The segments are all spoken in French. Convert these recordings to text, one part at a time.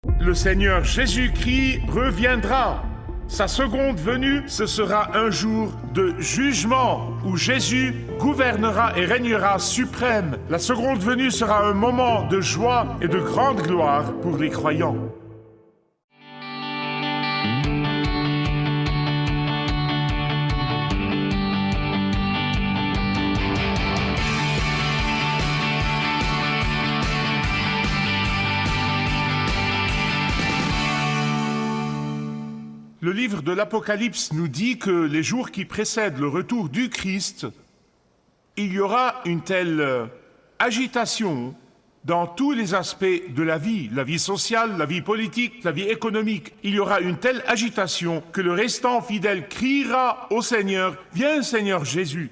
Le Seigneur Jésus-Christ reviendra. Sa seconde venue, ce sera un jour de jugement où Jésus gouvernera et régnera suprême. La seconde venue sera un moment de joie et de grande gloire pour les croyants. Le livre de l'Apocalypse nous dit que les jours qui précèdent le retour du Christ, il y aura une telle agitation dans tous les aspects de la vie sociale, la vie politique, la vie économique. Il y aura une telle agitation que le restant fidèle criera au Seigneur, « Viens Seigneur Jésus !»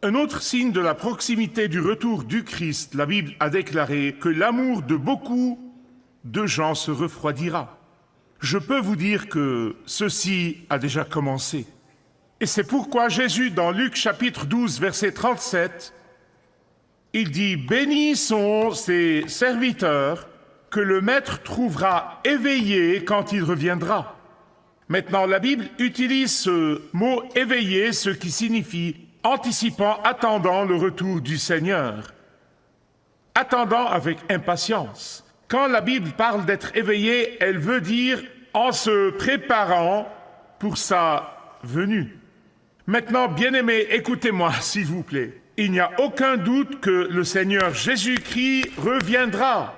Un autre signe de la proximité du retour du Christ, la Bible a déclaré que l'amour de beaucoup de gens se refroidira. Je peux vous dire que ceci a déjà commencé. Et c'est pourquoi Jésus, dans Luc chapitre 12, verset 37, il dit « Bénis sont ces serviteurs que le Maître trouvera éveillés quand il reviendra. » Maintenant, la Bible utilise ce mot « éveillé », ce qui signifie « anticipant, attendant le retour du Seigneur ». Attendant avec impatience. Quand la Bible parle d'être éveillé, elle veut dire en se préparant pour sa venue. Maintenant, bien-aimés, écoutez-moi, s'il vous plaît. Il n'y a aucun doute que le Seigneur Jésus-Christ reviendra.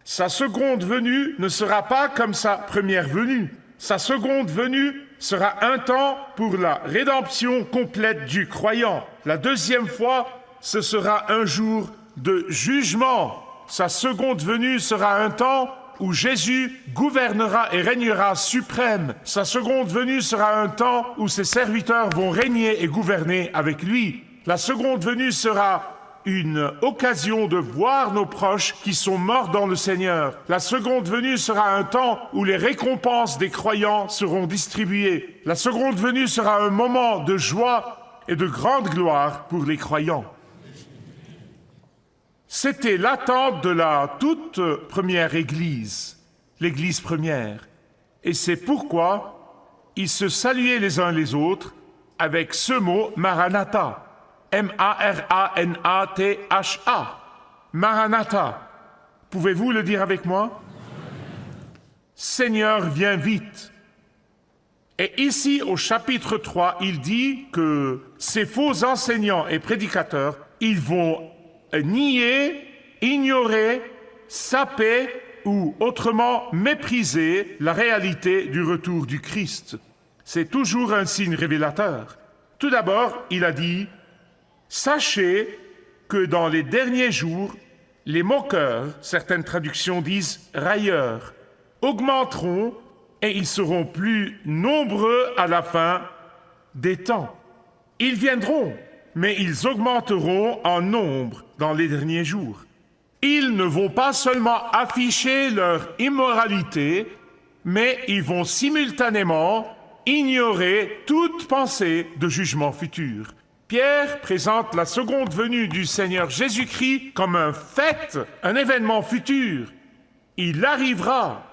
Sa seconde venue ne sera pas comme sa première venue. Sa seconde venue sera un temps pour la rédemption complète du croyant. La deuxième fois, ce sera un jour de jugement. Sa seconde venue sera un temps où Jésus gouvernera et régnera suprême. Sa seconde venue sera un temps où ses serviteurs vont régner et gouverner avec lui. La seconde venue sera une occasion de voir nos proches qui sont morts dans le Seigneur. La seconde venue sera un temps où les récompenses des croyants seront distribuées. La seconde venue sera un moment de joie et de grande gloire pour les croyants. C'était l'attente de la toute première Église, l'Église première. Et c'est pourquoi ils se saluaient les uns les autres avec ce mot « Maranatha ». M-A-R-A-N-A-T-H-A. Maranatha. Pouvez-vous le dire avec moi? Seigneur, viens vite. Et ici, au chapitre 3, il dit que ces faux enseignants et prédicateurs, ils vont nier, ignorer, saper ou autrement mépriser la réalité du retour du Christ. C'est toujours un signe révélateur. Tout d'abord, il a dit « Sachez que dans les derniers jours, les moqueurs, certaines traductions disent « railleurs », augmenteront et ils seront plus nombreux à la fin des temps. Ils viendront, mais ils augmenteront en nombre dans les derniers jours. Ils ne vont pas seulement afficher leur immoralité, mais ils vont simultanément ignorer toute pensée de jugement futur. Pierre présente la seconde venue du Seigneur Jésus-Christ comme un fait, un événement futur. Il arrivera.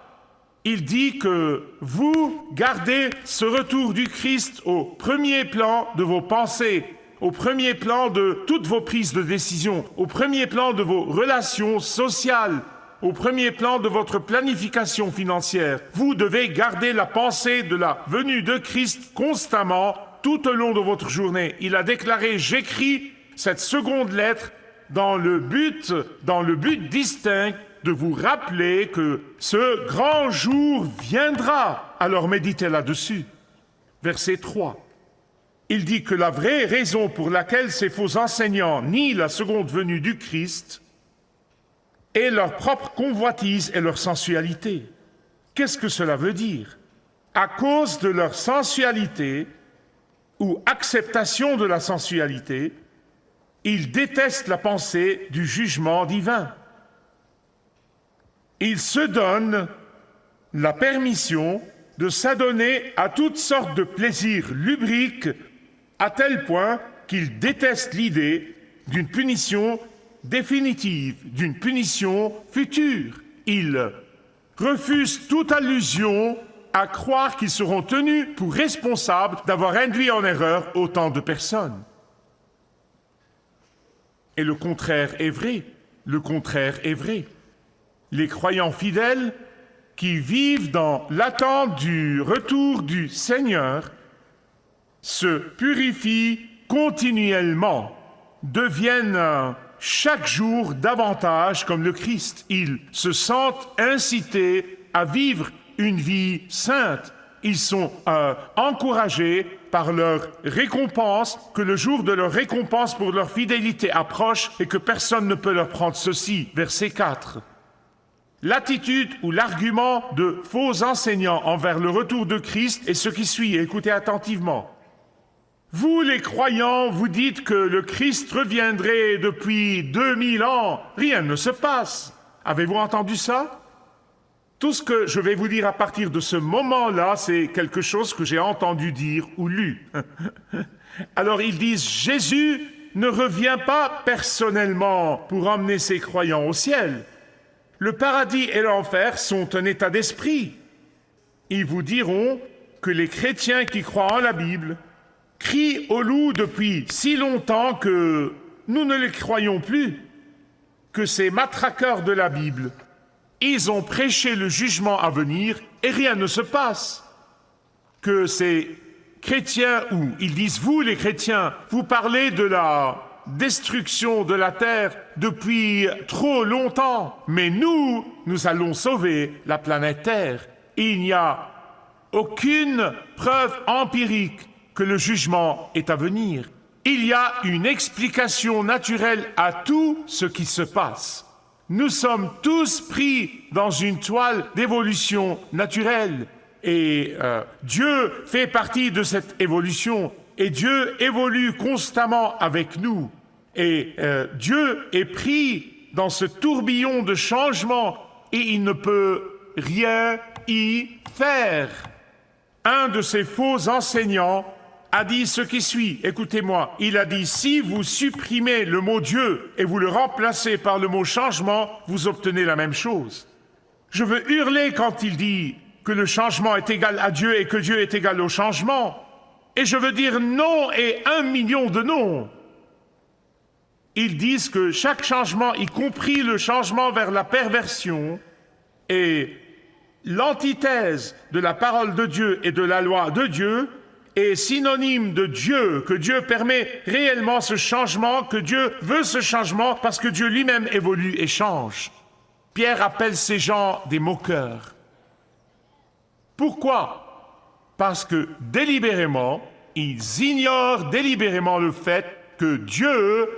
Il dit que vous gardez ce retour du Christ au premier plan de vos pensées, au premier plan de toutes vos prises de décision, au premier plan de vos relations sociales, au premier plan de votre planification financière. Vous devez garder la pensée de la venue de Christ constamment tout au long de votre journée. Il a déclaré « J'écris cette seconde lettre dans le but distinct de vous rappeler que ce grand jour viendra. » Alors méditez là-dessus. Verset 3. Il dit que la vraie raison pour laquelle ces faux enseignants nient la seconde venue du Christ est leur propre convoitise et leur sensualité. Qu'est-ce que cela veut dire? À cause de leur sensualité ou acceptation de la sensualité, ils détestent la pensée du jugement divin. Ils se donnent la permission de s'adonner à toutes sortes de plaisirs lubriques à tel point qu'ils détestent l'idée d'une punition définitive d'une punition future. Ils refusent toute allusion à croire qu'ils seront tenus pour responsables d'avoir induit en erreur autant de personnes. Et le contraire est vrai. Le contraire est vrai. Les croyants fidèles qui vivent dans l'attente du retour du Seigneur se purifient continuellement, deviennent chaque jour davantage comme le Christ. Ils se sentent incités à vivre une vie sainte. Ils sont encouragés par leur récompense, que le jour de leur récompense pour leur fidélité approche et que personne ne peut leur prendre ceci. Verset 4. L'attitude ou l'argument de faux enseignants envers le retour de Christ est ce qui suit. Écoutez attentivement. Vous, les croyants, vous dites que le Christ reviendrait depuis 2000 ans. Rien ne se passe. Avez-vous entendu ça? Tout ce que je vais vous dire à partir de ce moment-là, c'est quelque chose que j'ai entendu dire ou lu. Alors ils disent, Jésus ne revient pas personnellement pour emmener ses croyants au ciel. Le paradis et l'enfer sont un état d'esprit. Ils vous diront que les chrétiens qui croient en la Bible crient au loup depuis si longtemps que nous ne les croyons plus, que ces matraqueurs de la Bible, ils ont prêché le jugement à venir et rien ne se passe. Que ces chrétiens, ou ils disent vous les chrétiens, vous parlez de la destruction de la terre depuis trop longtemps, mais nous allons sauver la planète Terre. Il n'y a aucune preuve empirique que le jugement est à venir. Il y a une explication naturelle à tout ce qui se passe. Nous sommes tous pris dans une toile d'évolution naturelle et Dieu fait partie de cette évolution et Dieu évolue constamment avec nous et Dieu est pris dans ce tourbillon de changement et il ne peut rien y faire. Un de ces faux enseignants a dit ce qui suit, écoutez-moi, il a dit, si vous supprimez le mot Dieu et vous le remplacez par le mot changement, vous obtenez la même chose. Je veux hurler quand il dit que le changement est égal à Dieu et que Dieu est égal au changement. Et je veux dire non et 1 million de non. Ils disent que chaque changement, y compris le changement vers la perversion, est l'antithèse de la parole de Dieu et de la loi de Dieu, est synonyme de Dieu, que Dieu permet réellement ce changement, que Dieu veut ce changement parce que Dieu lui-même évolue et change. Pierre appelle ces gens des moqueurs. Pourquoi? Parce que délibérément, ils ignorent délibérément le fait que Dieu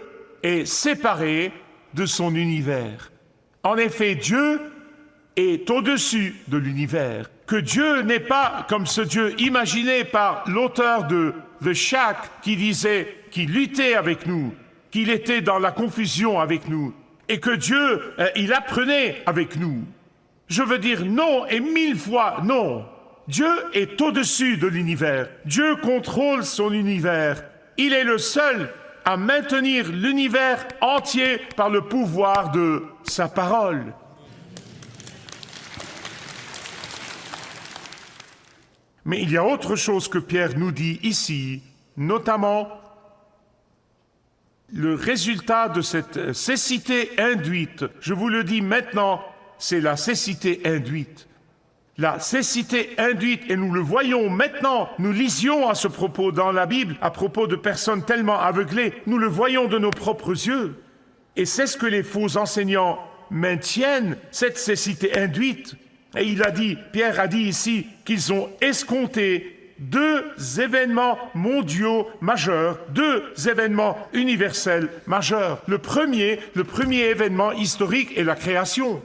est séparé de son univers. En effet, Dieu est au-dessus de l'univers. Que Dieu n'est pas comme ce Dieu imaginé par l'auteur de The Shack qui disait qu'il luttait avec nous, qu'il était dans la confusion avec nous, et que Dieu, il apprenait avec nous. Je veux dire non et 1000 fois non. Dieu est au-dessus de l'univers. Dieu contrôle son univers. Il est le seul à maintenir l'univers entier par le pouvoir de sa parole. Mais il y a autre chose que Pierre nous dit ici, notamment le résultat de cette cécité induite. Je vous le dis maintenant, c'est la cécité induite. La cécité induite, et nous le voyons maintenant, nous lisions à ce propos dans la Bible, à propos de personnes tellement aveuglées, nous le voyons de nos propres yeux. Et c'est ce que les faux enseignants maintiennent, cette cécité induite. Et il a dit, Pierre a dit ici, qu'ils ont escompté 2 événements mondiaux majeurs, 2 événements universels majeurs. Le premier événement historique est la création.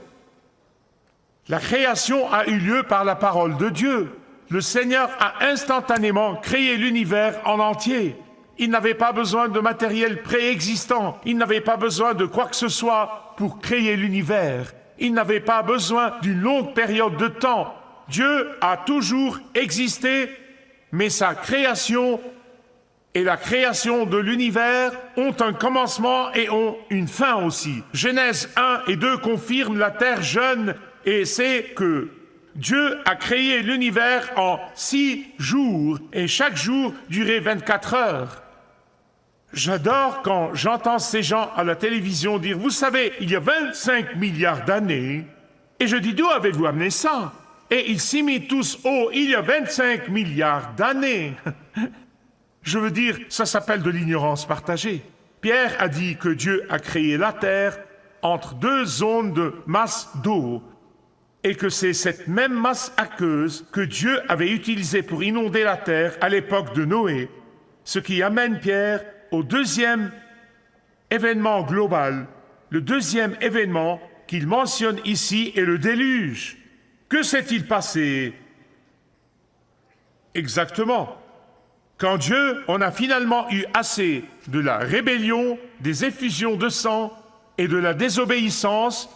La création a eu lieu par la parole de Dieu. Le Seigneur a instantanément créé l'univers en entier. Il n'avait pas besoin de matériel préexistant. Il n'avait pas besoin de quoi que ce soit pour créer l'univers. Il n'avait pas besoin d'une longue période de temps. Dieu a toujours existé, mais sa création et la création de l'univers ont un commencement et ont une fin aussi. Genèse 1 et 2 confirment la terre jeune, et c'est que Dieu a créé l'univers en 6 jours, et chaque jour durait 24 heures. J'adore quand j'entends ces gens à la télévision dire « Vous savez, il y a 25 milliards d'années. » Et je dis « D'où avez-vous amené ça ?» Et ils s'imitent tous « Oh, il y a 25 milliards d'années. » Je veux dire, ça s'appelle de l'ignorance partagée. Pierre a dit que Dieu a créé la terre entre 2 zones de masse d'eau, et que c'est cette même masse aqueuse que Dieu avait utilisée pour inonder la terre à l'époque de Noé, ce qui amène Pierre au deuxième événement global. Le deuxième événement qu'il mentionne ici est le déluge. Que s'est-il passé exactement? Quand Dieu en a finalement eu assez de la rébellion, des effusions de sang et de la désobéissance,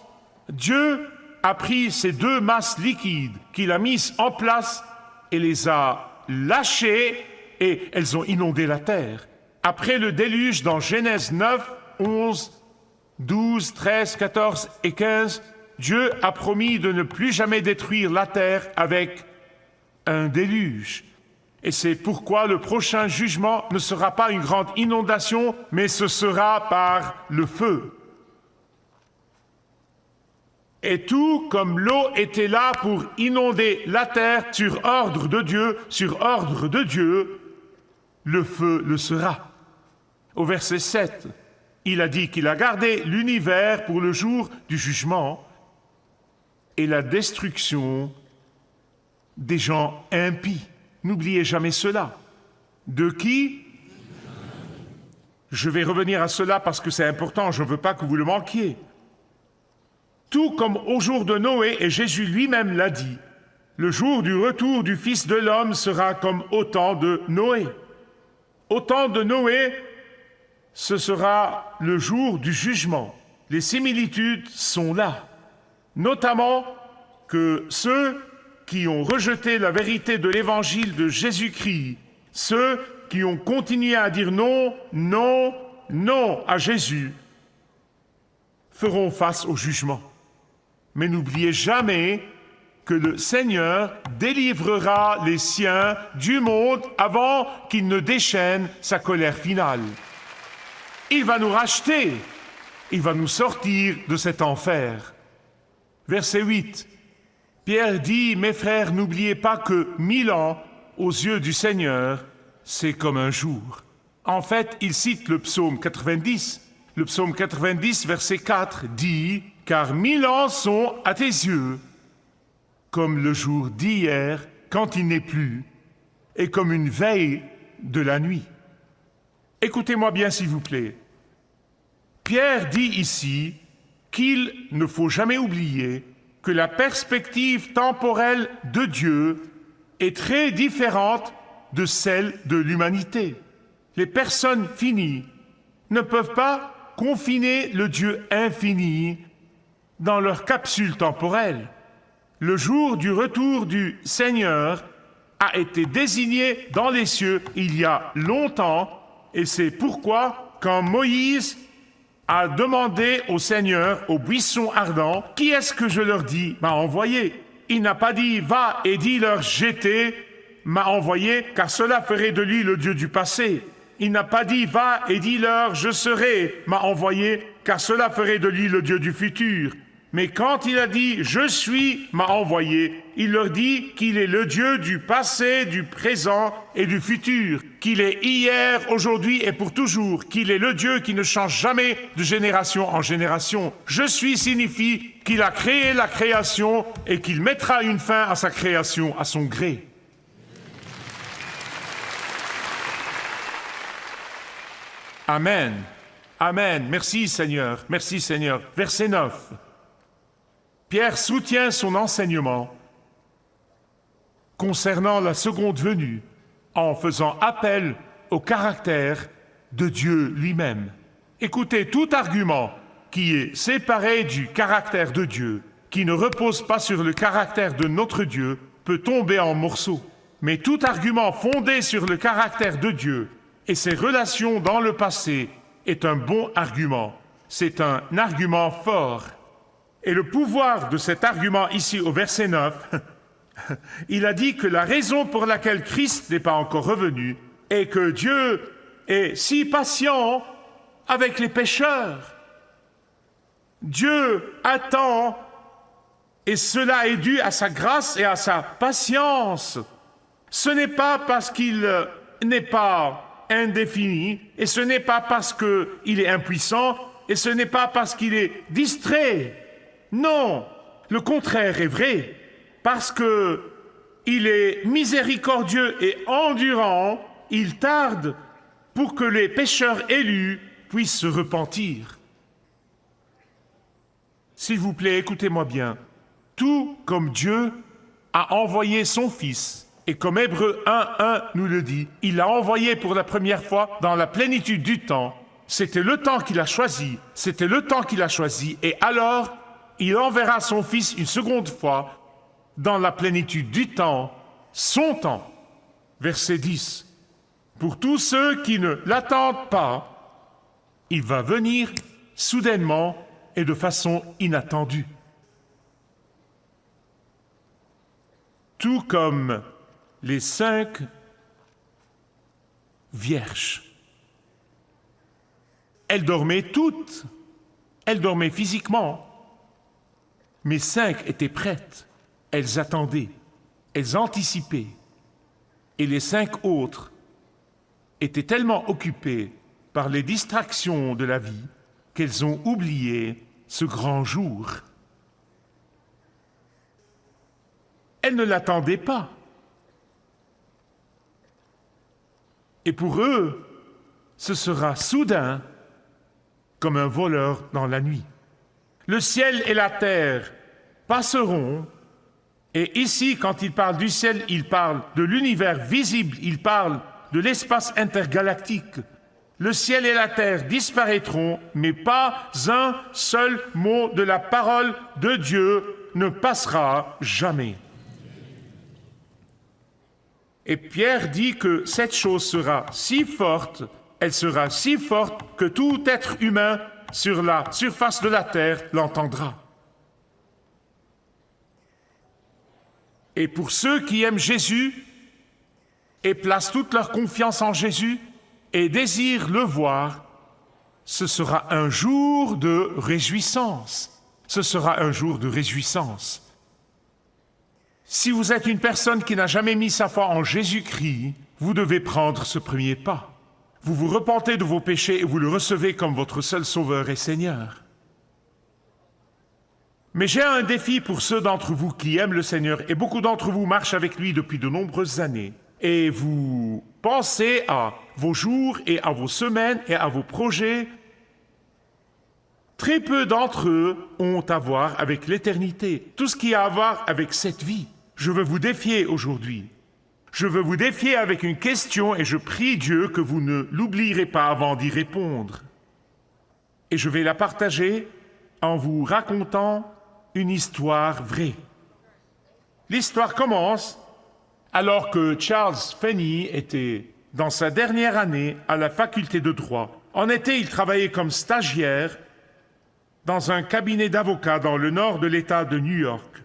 Dieu a pris ces 2 masses liquides qu'il a mises en place et les a lâchées, et elles ont inondé la terre. Après le déluge, dans Genèse 9, 11, 12, 13, 14 et 15, Dieu a promis de ne plus jamais détruire la terre avec un déluge. Et c'est pourquoi le prochain jugement ne sera pas une grande inondation, mais ce sera par le feu. Et tout comme l'eau était là pour inonder la terre sur ordre de Dieu, le feu le sera. Au verset 7, il a dit qu'il a gardé l'univers pour le jour du jugement et la destruction des gens impies. N'oubliez jamais cela. De qui? Je vais revenir à cela parce que c'est important, je ne veux pas que vous le manquiez. Tout comme au jour de Noé, et Jésus lui-même l'a dit, le jour du retour du Fils de l'homme sera comme au temps de Noé. Au temps de Noé, ce sera le jour du jugement. Les similitudes sont là, notamment que ceux qui ont rejeté la vérité de l'évangile de Jésus-Christ, ceux qui ont continué à dire non, non, non à Jésus, feront face au jugement. Mais n'oubliez jamais que le Seigneur délivrera les siens du monde avant qu'il ne déchaîne sa colère finale. Il va nous racheter, il va nous sortir de cet enfer. Verset 8, Pierre dit, « Mes frères, n'oubliez pas que 1000 ans, aux yeux du Seigneur, c'est comme un jour. » En fait, il cite le psaume 90. Le psaume 90, verset 4, dit « Car 1000 ans sont à tes yeux, comme le jour d'hier, quand il n'est plus, et comme une veille de la nuit. » Écoutez-moi bien, s'il vous plaît. Pierre dit ici qu'il ne faut jamais oublier que la perspective temporelle de Dieu est très différente de celle de l'humanité. Les personnes finies ne peuvent pas confiner le Dieu infini dans leur capsule temporelle. Le jour du retour du Seigneur a été désigné dans les cieux il y a longtemps, et c'est pourquoi, quand Moïse a demandé au Seigneur, au buisson ardent, « Qui est-ce que je leur dis m'a envoyé ?» Il n'a pas dit « Va et dis-leur j'étais, m'a envoyé, car cela ferait de lui le Dieu du passé. » Il n'a pas dit « Va et dis-leur je serai, m'a envoyé, car cela ferait de lui le Dieu du futur. » Mais quand il a dit « Je suis, m'a envoyé », il leur dit qu'il est le Dieu du passé, du présent et du futur, qu'il est hier, aujourd'hui et pour toujours, qu'il est le Dieu qui ne change jamais de génération en génération. « Je suis » signifie qu'il a créé la création et qu'il mettra une fin à sa création à son gré. Amen. Amen. Merci Seigneur. Merci Seigneur. Verset 9. Pierre soutient son enseignement concernant la seconde venue en faisant appel au caractère de Dieu lui-même. Écoutez, tout argument qui est séparé du caractère de Dieu, qui ne repose pas sur le caractère de notre Dieu, peut tomber en morceaux. Mais tout argument fondé sur le caractère de Dieu Et ces relations dans le passé est un bon argument. C'est un argument fort. Et le pouvoir de cet argument ici au verset 9, il a dit que la raison pour laquelle Christ n'est pas encore revenu est que Dieu est si patient avec les pécheurs. Dieu attend, et cela est dû à sa grâce et à sa patience. Ce n'est pas parce qu'il n'est pas indéfini, et ce n'est pas parce qu'il est impuissant, et ce n'est pas parce qu'il est distrait. Non, le contraire est vrai, parce qu'il est miséricordieux et endurant, il tarde pour que les pécheurs élus puissent se repentir. S'il vous plaît, écoutez-moi bien. Tout comme Dieu a envoyé son Fils, et comme Hébreux 1:1 nous le dit, il l'a envoyé pour la première fois dans la plénitude du temps. C'était le temps qu'il a choisi, et alors il enverra son Fils une seconde fois dans la plénitude du temps, son temps. Verset 10. Pour tous ceux qui ne l'attendent pas, il va venir soudainement et de façon inattendue. Tout comme les 5 vierges. Elles dormaient toutes, elles dormaient physiquement, mais 5 étaient prêtes, elles attendaient, elles anticipaient, et les 5 autres étaient tellement occupées par les distractions de la vie qu'elles ont oublié ce grand jour. Elles ne l'attendaient pas. Et pour eux, ce sera soudain comme un voleur dans la nuit. Le ciel et la terre passeront, et ici, quand il parle du ciel, il parle de l'univers visible, il parle de l'espace intergalactique. Le ciel et la terre disparaîtront, mais pas un seul mot de la parole de Dieu ne passera jamais. Et Pierre dit que cette chose sera si forte, elle sera si forte que tout être humain sur la surface de la terre l'entendra. Et pour ceux qui aiment Jésus et placent toute leur confiance en Jésus et désirent le voir, ce sera un jour de réjouissance. Ce sera un jour de réjouissance. Si vous êtes une personne qui n'a jamais mis sa foi en Jésus-Christ, vous devez prendre ce premier pas. Vous vous repentez de vos péchés et vous le recevez comme votre seul Sauveur et Seigneur. Mais j'ai un défi pour ceux d'entre vous qui aiment le Seigneur, et beaucoup d'entre vous marchent avec lui depuis de nombreuses années. Et vous pensez à vos jours et à vos semaines et à vos projets. Très peu d'entre eux ont à voir avec l'éternité, tout ce qui a à voir avec cette vie. Je veux vous défier aujourd'hui. Je veux vous défier avec une question et je prie Dieu que vous ne l'oublierez pas avant d'y répondre. Et je vais la partager en vous racontant une histoire vraie. L'histoire commence alors que Charles Finney était dans sa dernière année à la faculté de droit. En été, il travaillait comme stagiaire dans un cabinet d'avocats dans le nord de l'État de New York.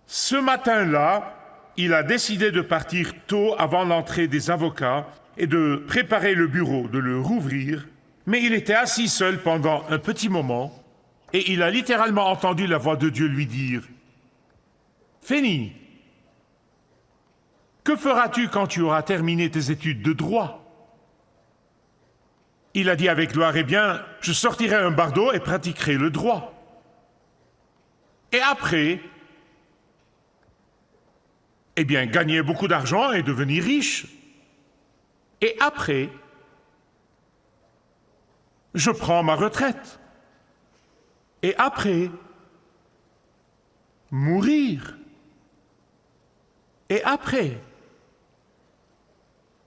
Ce matin-là, il a décidé de partir tôt avant l'entrée des avocats et de préparer le bureau, de le rouvrir, mais il était assis seul pendant un petit moment et il a littéralement entendu la voix de Dieu lui dire « Finney, que feras-tu quand tu auras terminé tes études de droit ?» Il a dit avec gloire, « Eh bien, je sortirai un bardeau et pratiquerai le droit. Et après, eh bien, gagner beaucoup d'argent et devenir riche. Et après, je prends ma retraite. Et après, mourir. Et après. »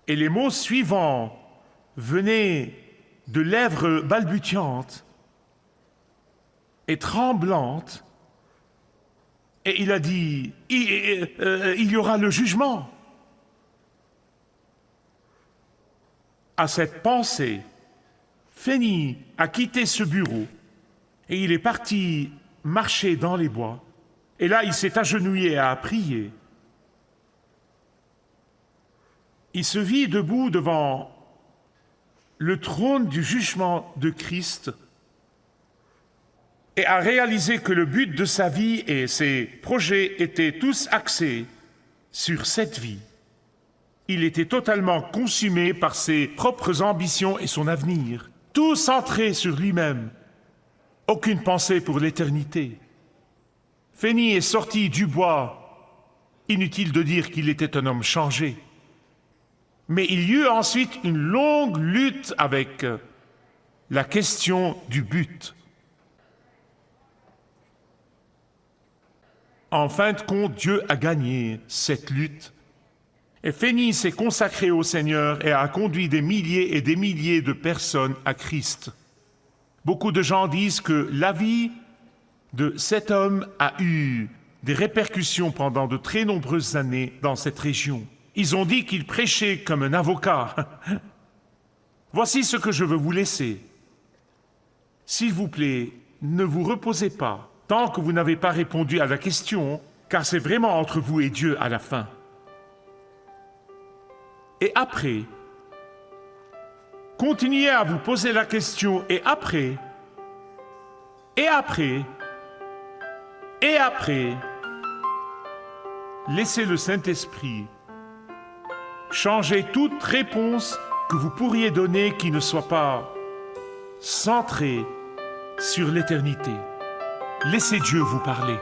Et les mots suivants venaient de lèvres balbutiantes et tremblantes. Et il a dit, il y aura le jugement. à cette pensée, Fénie a quitté ce bureau et il est parti marcher dans les bois. Et là, il s'est agenouillé et a prié. Il se vit debout devant le trône du jugement de Christ et a réalisé que le but de sa vie et ses projets étaient tous axés sur cette vie. Il était totalement consumé par ses propres ambitions et son avenir, tout centré sur lui-même, aucune pensée pour l'éternité. Fénie est sorti du bois, inutile de dire qu'il était un homme changé. Mais il y eut ensuite une longue lutte avec la question du but. En fin de compte, Dieu a gagné cette lutte. Et Fénie s'est consacré au Seigneur et a conduit des milliers et des milliers de personnes à Christ. Beaucoup de gens disent que la vie de cet homme a eu des répercussions pendant de très nombreuses années dans cette région. Ils ont dit qu'il prêchait comme un avocat. Voici ce que je veux vous laisser. S'il vous plaît, ne vous reposez pas tant que vous n'avez pas répondu à la question, car c'est vraiment entre vous et Dieu à la fin. Et après, continuez à vous poser la question, et après, laissez le Saint-Esprit changer toute réponse que vous pourriez donner qui ne soit pas centrée sur l'éternité. Laissez Dieu vous parler.